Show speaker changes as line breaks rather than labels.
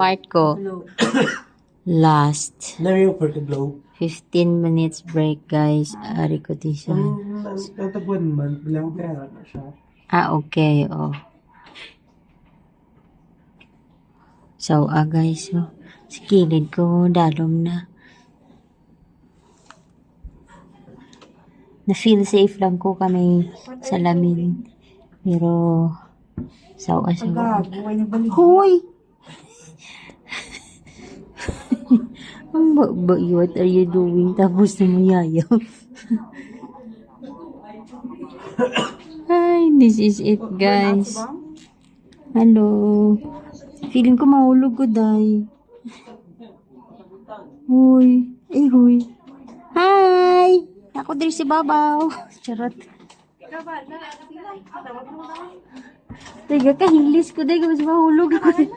part ko. Last.
Nari yung for the blow.
15 minutes break, guys. Ari ko di siya.
Tatapuan man, bilang pera na siya.
Okay, oh. So, guys, oh. Sa kilid ko, dalom na. Na-feel safe lang ko kami sa lamin. Pero, sawa. Hoy! Ang what are you doing? Tapos na mayayaw. Ay, this is it, guys. Hello. Feeling ko mahulog ko, day. Huy. Eh, huy. Hi! Ako din si Babaw. Charot. Tiga ka, hilis ko, day. Mas mahulog ako.